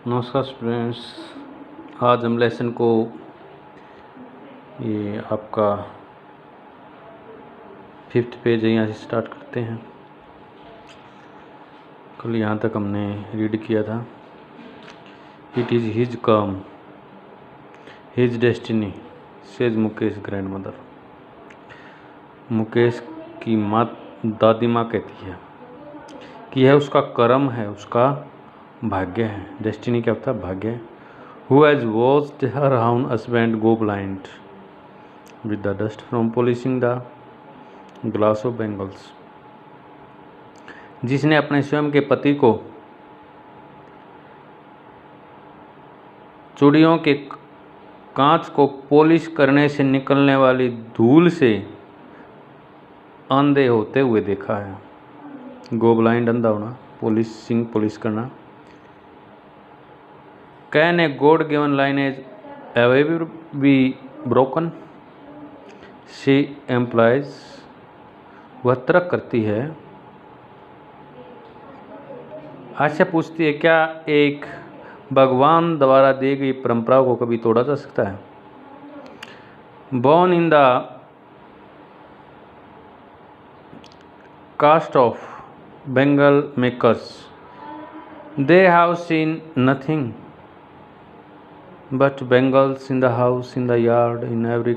नमस्कार स्टूडेंट्स। आज हम लेसन को ये आपका 5th पेज है, यहाँ से स्टार्ट करते हैं। कल यहाँ तक हमने रीड किया था। It is his calm, his destiny, says Mukesh grand mother. Mukesh की माँ दादी माँ कहती है कि यह उसका कर्म है, उसका भाग्य है। डेस्टिनी क्या होता है? भाग्य। Who has watched her own husband go blind with the dust from polishing the glass of bangles। जिसने अपने स्वयं के पति को चूड़ियों के कांच को पॉलिश करने से निकलने वाली धूल से अंधे होते हुए देखा है। गो ब्लाइंड अंधा होना, पॉलिश करना। Can a God given lineage ever be broken? She implies। वह तर्क करती है, आशा पूछती है, क्या एक भगवान द्वारा दी गई परंपरा को कभी तोड़ा जा सकता है? Born in the caste of Bengal makers, they have seen nothing but bangles in the house, in the yard, in every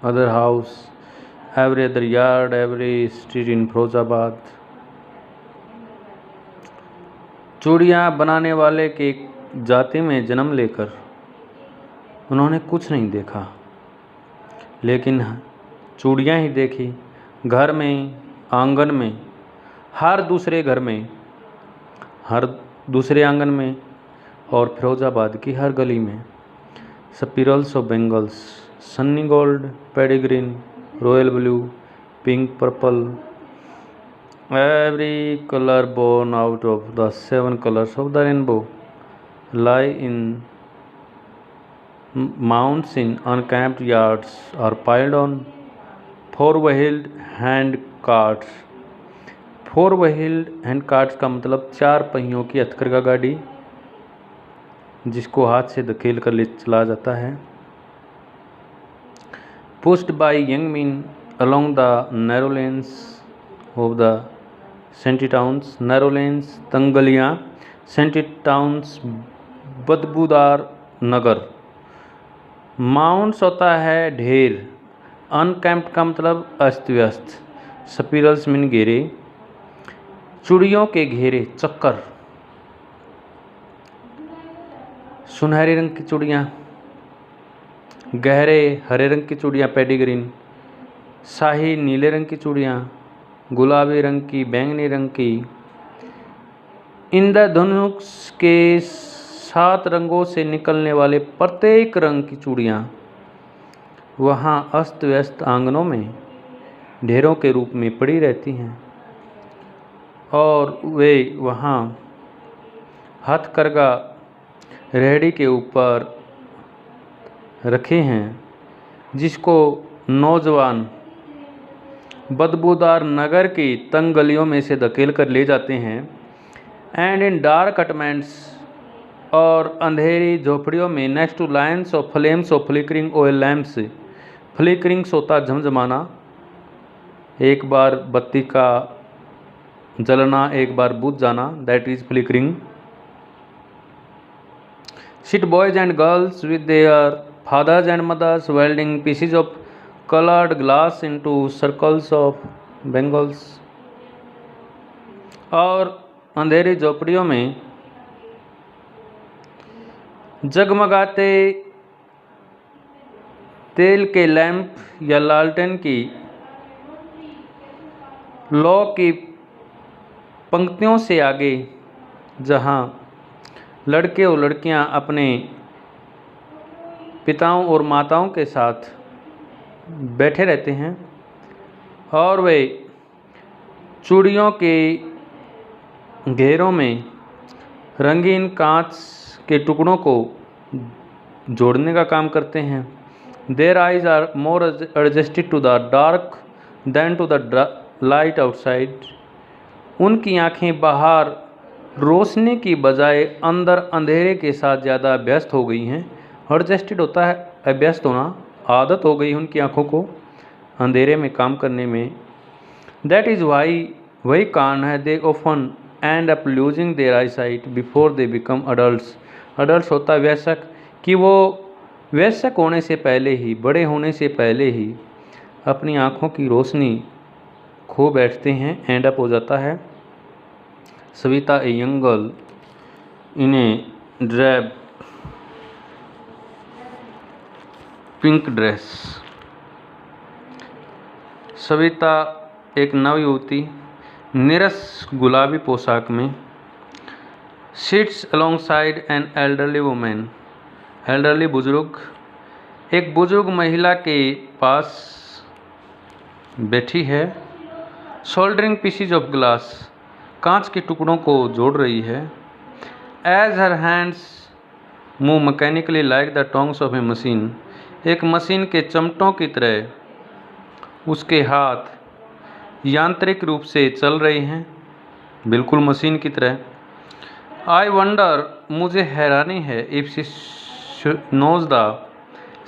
other house, every other yard, every street in Firozabad. चूड़ियाँ बनाने वाले के जाति में जन्म लेकर उन्होंने कुछ नहीं देखा, लेकिन चूड़ियाँ ही देखी। घर में, आंगन में, हर दूसरे घर में, हर दूसरे आंगन में और फिरोजाबाद की हर गली में। Spirals of bangles, sunny gold, paddy green, royal blue, pink, purple, every colour born out of the 7 colors of the rainbow lie in mounds in uncapped yards or piled on four-wheeled hand carts। Four-wheeled hand carts का मतलब 4 पहियों की हथकरघा गाड़ी जिसको हाथ से धकेल कर ले चला जाता है। Pushed by young men along the narrow lanes of the shanty towns. Narrow lanes तंग गलियाँ, सेंटी टाउन्स बदबूदार नगर। माउंट्स होता है ढेर, अनकैम्प्ड का मतलब अस्त व्यस्त। स्पिरल्स मीन घेरे, चूड़ियों के घेरे, चक्कर। सुनहरे रंग की चूड़ियाँ, गहरे हरे रंग की चूड़ियाँ पेडिग्रीन, शाही नीले रंग की चूड़ियाँ, गुलाबी रंग की, बैंगनी रंग की। इंद्रधनुष के 7 रंगों से निकलने वाले प्रत्येक रंग की चूड़ियाँ वहाँ अस्त व्यस्त आंगनों में ढेरों के रूप में पड़ी रहती हैं और वे वहाँ हथकरघा रेहड़ी के ऊपर रखे हैं जिसको नौजवान बदबूदार नगर की तंग गलियों में से धकेल कर ले जाते हैं। एंड इन डार्क कटमेंट्स और अंधेरी झोपड़ियों में next to lines of flames of flickering oil lamps. Flickerings होता झमझमाना, एक बार बत्ती का जलना, एक बार बुझ जाना, that is flickering. Sit boys and girls with their fathers and mothers welding pieces of colored glass into circles of bangles। और अंधेरी झोपड़ियों में जगमगाते तेल के लैंप या लालटेन की लौ की पंक्तियों से आगे, जहाँ लड़के और लड़कियां अपने पिताओं और माताओं के साथ बैठे रहते हैं और वे चूड़ियों के घेरों में रंगीन कांच के टुकड़ों को जोड़ने का काम करते हैं। Their eyes are more adjusted to the dark than to the light outside. उनकी आँखें बाहर रोशनी की बजाय अंदर अंधेरे के साथ ज़्यादा व्यस्त हो गई हैं। एडजस्टेड होता है अभ्यस्त होना, आदत हो गई उनकी आँखों को अंधेरे में काम करने में। दैट इज़ वाई, वही कारण है, they often end up losing their eye sight before they become adult. Adult होता है वयस्क, कि वो वयस्क होने से पहले ही, बड़े होने से पहले ही अपनी आँखों की रोशनी खो बैठते हैं, एंड अप हो जाता है। Savita a young girl in a drab pink dress. Savita एक नवयुवती निरस गुलाबी पोशाक में sits alongside an elderly women. Elderly बुजुर्ग, एक बुजुर्ग महिला के पास बैठी है। सोल्डरिंग पीसीज ऑफ ग्लास, कांच के टुकड़ों को जोड़ रही है। As her hands move mechanically like the tongs of a machine, एक मशीन के चमटों की तरह उसके हाथ यांत्रिक रूप से चल रहे हैं, बिल्कुल मशीन की तरह। आई वंडर, मुझे हैरानी है, if she knows the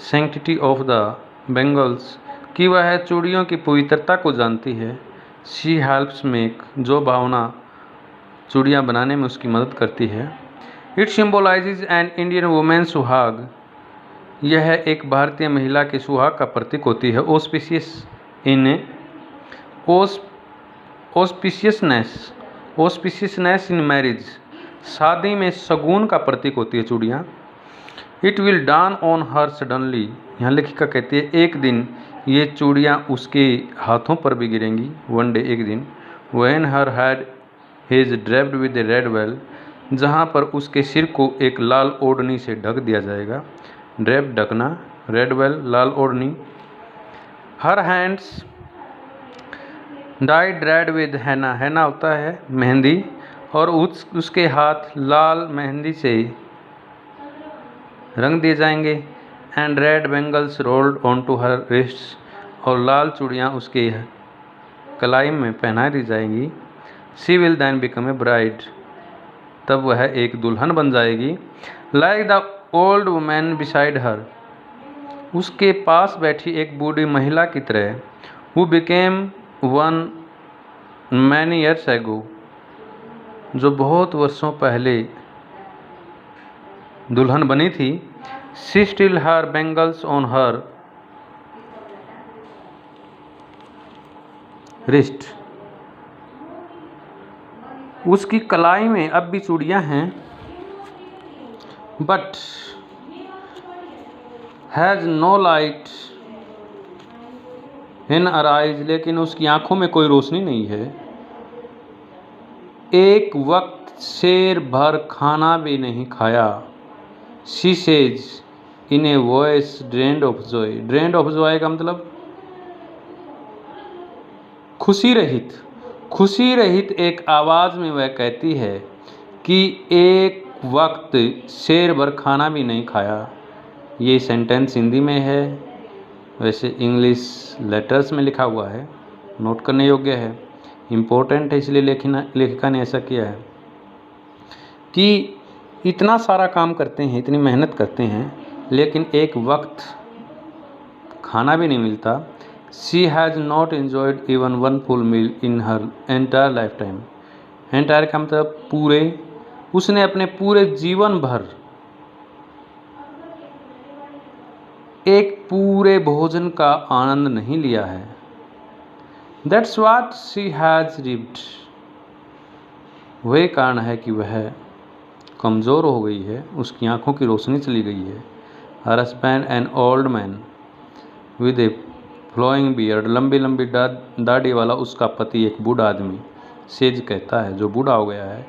sanctity of the bangles, कि वह चूड़ियों की पवित्रता को जानती है। शी हेल्प्स मेक, जो भावना चूड़ियाँ बनाने में उसकी मदद करती है। It symbolises an Indian women सुहाग, यह एक भारतीय महिला के सुहाग का प्रतीक होती है। ऑस्पिशियसनेस इन मैरिज, शादी में शगुन का प्रतीक होती है चूड़ियाँ। It will down on her suddenly, यहाँ लेखिका कहती है एक दिन ये चूड़ियाँ उसके हाथों पर भी गिरेंगी, वन डे, एक दिन। When her head is draped with A red well, जहाँ पर उसके सिर को एक लाल ओढ़नी से ढक दिया जाएगा। ड्रेप ढकना, रेड वेल लाल ओढ़नी। Her hands died read with हैना, हैना होता है मेहंदी, और उसके हाथ लाल मेहंदी से रंग दिए जाएंगे। And red bangles rolled on to her wrists, और लाल चूड़ियाँ उसके कलाई में पहना दी जाएंगी। She will then become a bride, तब वह एक दुल्हन बन जाएगी। Like the old women beside her, उसके पास बैठी एक बूढ़ी महिला की तरह। Who became one many years ago, जो बहुत वर्षों पहले दुल्हन बनी थी। She still her bangles on her wrist, उसकी कलाई में अब भी चूड़ियाँ हैं। But has no light in her eyes, लेकिन उसकी आंखों में कोई रोशनी नहीं है। एक वक्त शेर भर खाना भी नहीं खाया। She says in a voice drained of Joy, drained of Joy का मतलब खुशी रहित, खुशी रहित एक आवाज़ में वह कहती है कि एक वक्त शेर भर खाना भी नहीं खाया। ये सेंटेंस हिंदी में है, वैसे इंग्लिश लेटर्स में लिखा हुआ है, नोट करने योग्य है, इम्पोर्टेंट है, इसलिए लेखिका ने ऐसा किया है कि इतना सारा काम करते हैं, इतनी मेहनत करते हैं, लेकिन एक वक्त खाना भी नहीं मिलता। She has not enjoyed even one full meal in her entire life time. Entire का मतलब पूरे, उसने अपने पूरे जीवन भर एक पूरे भोजन का आनंद नहीं लिया है। दैट्स वाट शी हैज़ रिव्ड, वही कारण है कि वह कमज़ोर हो गई है, उसकी आंखों की रोशनी चली गई है। Her husband an old man with a flowing beard, लंबी लंबी दाढ़ी वाला उसका पति एक बूढ़ा आदमी। सेज कहता है, जो बूढ़ा हो गया है,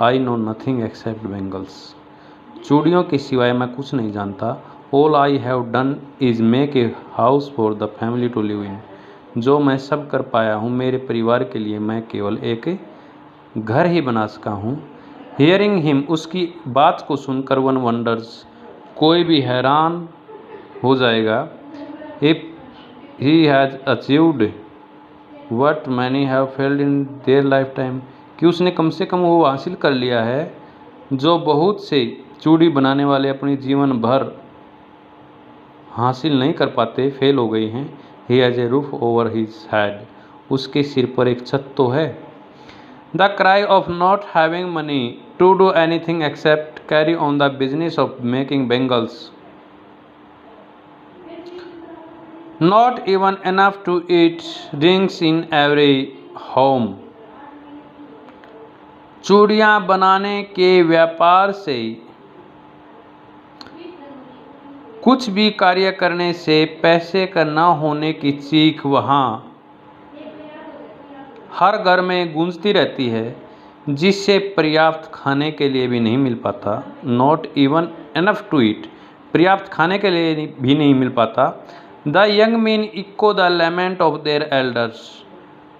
I know nothing except bangles, चूड़ियों के सिवाय मैं कुछ नहीं जानता। All I have done is make a house for the family to live in, जो मैं सब कर पाया हूँ मेरे परिवार के लिए, मैं केवल एक घर ही बना सका हूँ। हियरिंग हिम, उसकी बात को सुनकर वन वंडर्स, कोई भी हैरान हो जाएगा। If he has achieved what many have failed in their life time, कि उसने कम से कम वो हासिल कर लिया है जो बहुत से चूड़ी बनाने वाले अपनी जीवन भर हासिल नहीं कर पाते, फेल हो गए हैं। He has a roof over his head, उसके सिर पर एक छत तो है। The cry of not having money to do anything except carry on the business of making bangles, not even enough to eat rings in every home। चूड़ियाँ बनाने के व्यापार से, कुछ भी कार्य करने से पैसे का न होने की चीख वहाँ हर घर में गूंजती रहती है, जिससे पर्याप्त खाने के लिए भी नहीं मिल पाता। Not even enough to eat, पर्याप्त खाने के लिए भी नहीं मिल पाता। The young man echo the lament of their elders,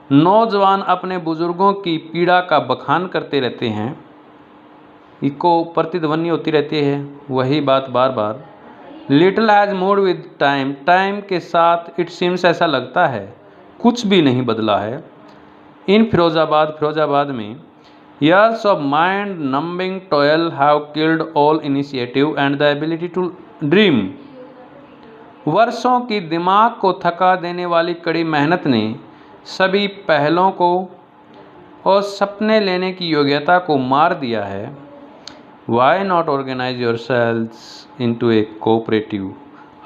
नौजवान अपने बुजुर्गों की पीड़ा का बखान करते रहते हैं। इको प्रतिध्वनि होती रहती है, वही बात बार बार। Little has moved with time, time के साथ इट सीम्स, ऐसा लगता है कुछ भी नहीं बदला है। इन फिरोजाबाद, फिरोजाबाद में years of mind numbing toil have killed all initiative and the ability to dream। वर्षों की दिमाग को थका देने वाली कड़ी मेहनत ने सभी पहलों को और सपने लेने की योग्यता को मार दिया है। Why not organize yourselves into a cooperative?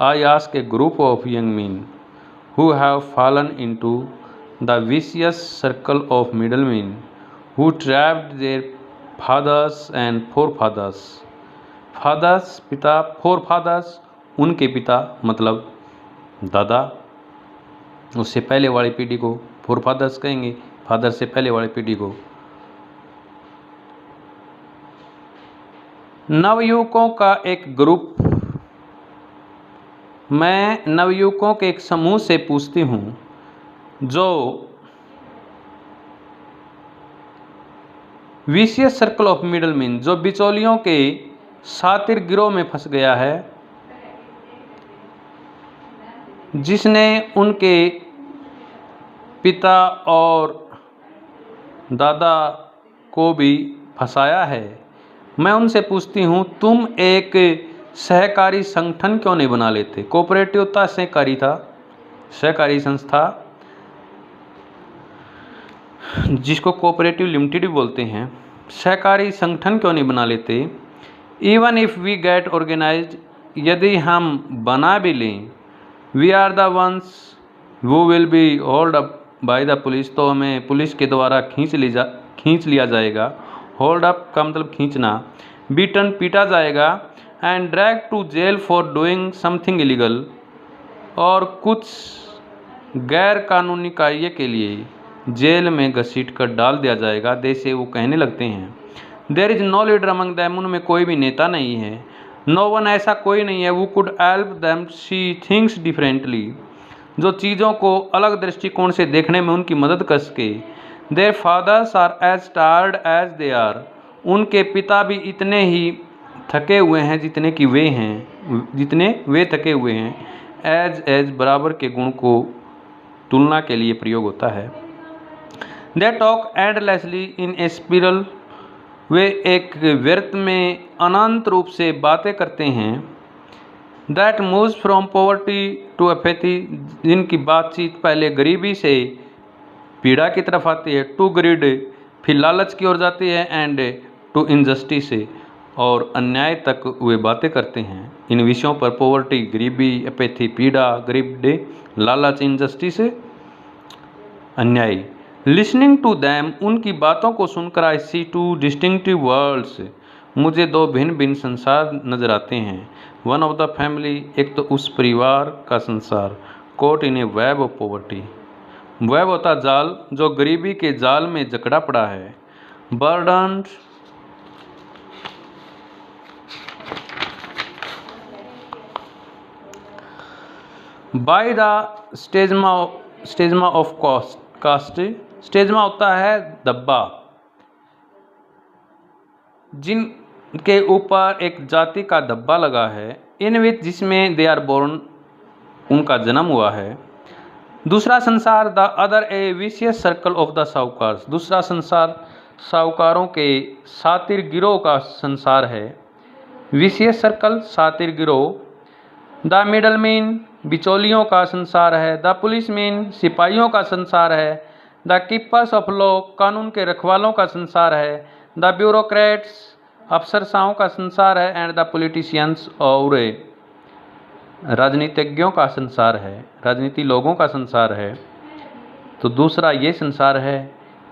I ask a group of young men who have fallen into the vicious circle of middlemen who trapped their fathers and forefathers। Fathers पिता, forefathers उनके पिता मतलब दादा, उससे पहले वाली पीढ़ी को forefathers कहेंगे, फादर से पहले वाली पीढ़ी को। नवयुवकों का एक ग्रुप, मैं नवयुवकों के एक समूह से पूछती हूँ जो विशियस सर्कल ऑफ मिडलमैन, जो बिचौलियों के सातिर गिरोह में फंस गया है, जिसने उनके पिता और दादा को भी फंसाया है। मैं उनसे पूछती हूँ, तुम एक सहकारी संगठन क्यों नहीं बना लेते? कोऑपरेटिव था, सहकारी था, सहकारी संस्था जिसको कोऑपरेटिव लिमिटेड भी बोलते हैं, सहकारी संगठन क्यों नहीं बना लेते? Even if we get organised, यदि हम बना भी लें, we are the ones who will be hold up by the police, तो हमें पुलिस के द्वारा खींच लिया जाएगा। होल्ड अप का मतलब खींचना। बीटन, पीटा जाएगा। And drag to jail for doing something illegal, और कुछ गैर कानूनी कार्य के लिए जेल में घसीट कर डाल दिया जाएगा। जैसे वो कहने लगते हैं, there is no leader among them, उनमें कोई भी नेता नहीं है। नो वन, ऐसा कोई नहीं है। वो could help them see things differently, जो चीज़ों को अलग दृष्टिकोण से देखने में उनकी मदद कर सके। Their fathers are as tired as they are, उनके पिता भी इतने ही थके हुए हैं जितने कि वे हैं, जितने वे थके हुए हैं। एज बराबर के गुण को तुलना के लिए प्रयोग होता है। They talk endlessly in a spiral, वे एक व्यर्थ में अनंत रूप से बातें करते हैं। That moves from poverty to apathy, जिनकी बातचीत पहले गरीबी से पीड़ा की तरफ आती है, टू ग्रीड फिर लालच की ओर जाती है, एंड टू इनजस्टिस से और अन्याय तक वे बातें करते हैं। इन विषयों पर पॉवर्टी, गरीबी, अपैथी, पीड़ा, गरीब, लालच, इनजस्टिस, अन्याय। लिसनिंग टू दैम, उनकी बातों को सुनकर आई सी टू डिस्टिंक्टिव वर्ल्ड्स, मुझे दो भिन्न भिन्न संसार नजर आते हैं। वन ऑफ द फैमिली, एक तो उस परिवार का संसार, caught in a web of poverty, web होता जाल, जो गरीबी के जाल में जकड़ा पड़ा है। बर्डन, बाय द स्टेजमा ऑफ कास्ट, स्टेजमा होता है दब्बा, जिनके ऊपर एक जाति का धब्बा लगा है। इन विच, जिसमें दे आर बोर्न, उनका जन्म हुआ है। दूसरा संसार, the other A vicious circle of the साहूकार, दूसरा संसार साहूकारों के सातिर गिरोह का संसार है। विशियस सर्कल सातिर गिरोह। द मिडलमैन बिचौलियों का संसार है। द पुलिसमैन सिपाहियों का संसार है। द कीपर्स ऑफ लॉ कानून के रखवालों का संसार है। द ब्यूरोक्रेट्स अफसरशाहों का संसार है। एंड द पॉलिटिशियंस और राजनीतिज्ञों का संसार है, राजनीति लोगों का संसार है। तो दूसरा ये संसार है।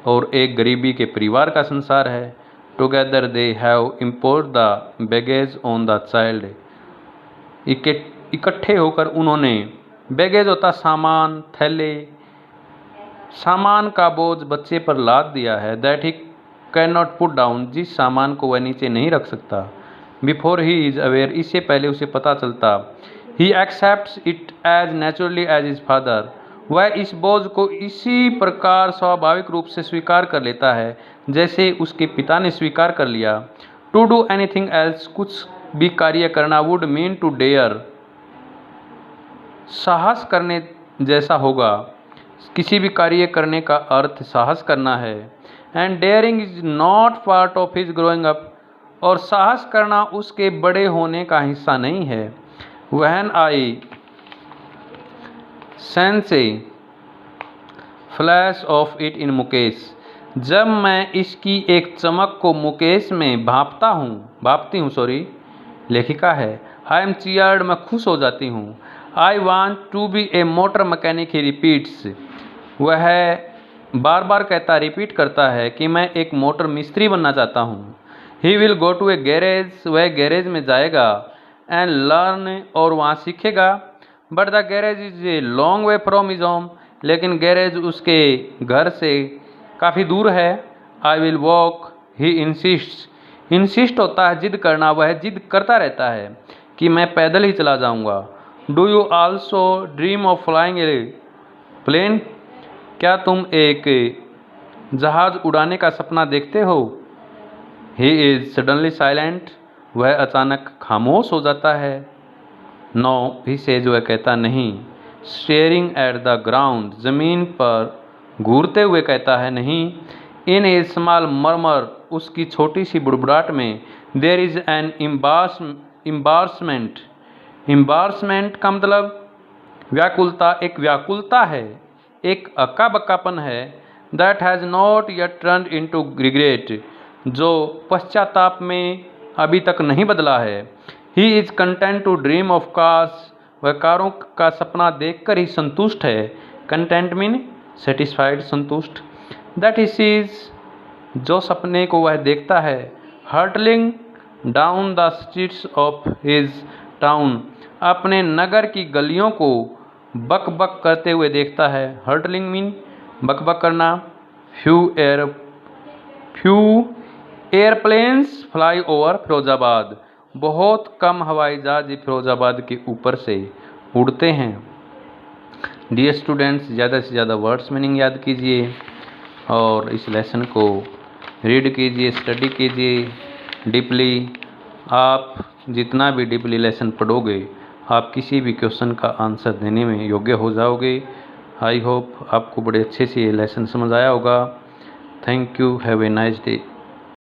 और एक गरीबी के परिवार का संसार है। Together they have import the baggage on the child. इकट्ठे होकर उन्होंने, बैगेज होता सामान, थैले, सामान का बोझ बच्चे पर लाद दिया है। That he can not put down, जिस सामान को वह नीचे नहीं रख सकता। बिफोर ही इज अवेयर, इससे पहले उसे पता चलता। He accepts it as naturally as his father, वह इस बोझ को इसी प्रकार स्वाभाविक रूप से स्वीकार कर लेता है जैसे उसके पिता ने स्वीकार कर लिया। टू डू एनीथिंग एल्स, कुछ भी कार्य करना, वुड मीन टू डेयर, साहस करने जैसा होगा। किसी भी कार्य करने का अर्थ साहस करना है। And daring is not part of his growing up, और साहस करना उसके बड़े होने का हिस्सा नहीं है। When I sense A flash of it in Mukesh, जब मैं इसकी एक चमक को मुकेश में भापती हूँ, लेखिका है। आई एम चीयर्ड, मैं खुश हो जाती हूँ। I want to be a motor mechanic, he repeats, वह बार बार कहता, रिपीट करता है कि मैं एक मोटर मिस्त्री बनना चाहता हूँ। He will go to a garage, वह गैरेज में जाएगा। एंड लर्न, और वहाँ सीखेगा। But the garage is a long way from his home, लेकिन गैरेज उसके घर से काफ़ी दूर है। I will walk, he insist होता है जिद करना, वह जिद करता रहता है कि मैं पैदल ही चला जाऊंगा। Do you also dream of flying a plane, क्या तुम एक जहाज उड़ाने का सपना देखते हो? ही इज सडनली साइलेंट, वह अचानक खामोश हो जाता है। नो, ही सेज, वह कहता नहीं। स्टेयरिंग एट द ग्राउंड, जमीन पर घूरते हुए कहता है नहीं। इन ए स्मॉल मर्मर, उसकी छोटी सी बुड़बुड़ाहट में। देयर इज एन एम्बारसमेंट, एम्बारसमेंट का मतलब व्याकुलता, एक व्याकुलता है, एक अक्का बक्कापन है। That has not yet turned into regret, जो पश्चाताप में अभी तक नहीं बदला है। He is content to dream of cars, वह कारों का सपना देखकर ही संतुष्ट है। कंटेंट मीन सेटिस्फाइड, संतुष्ट। दैट ही सीज, जो सपने को वह देखता है। Hurtling down the streets of his town, अपने नगर की गलियों को बक बक करते हुए देखता है। हर्टलिंग मीन बक बक करना। Few airplanes fly over Firozabad, बहुत कम हवाई जहाज फिरोजाबाद के ऊपर से उड़ते हैं। डियर स्टूडेंट्स, ज़्यादा से ज़्यादा वर्ड्स मीनिंग याद कीजिए और इस लेसन को रीड कीजिए, स्टडी कीजिए डीपली। आप जितना भी डीपली लेसन पढ़ोगे, आप किसी भी क्वेश्चन का आंसर देने में योग्य हो जाओगे। आई होप आपको बड़े अच्छे से ये लेसन समझ आया होगा। Thank you, have a nice day.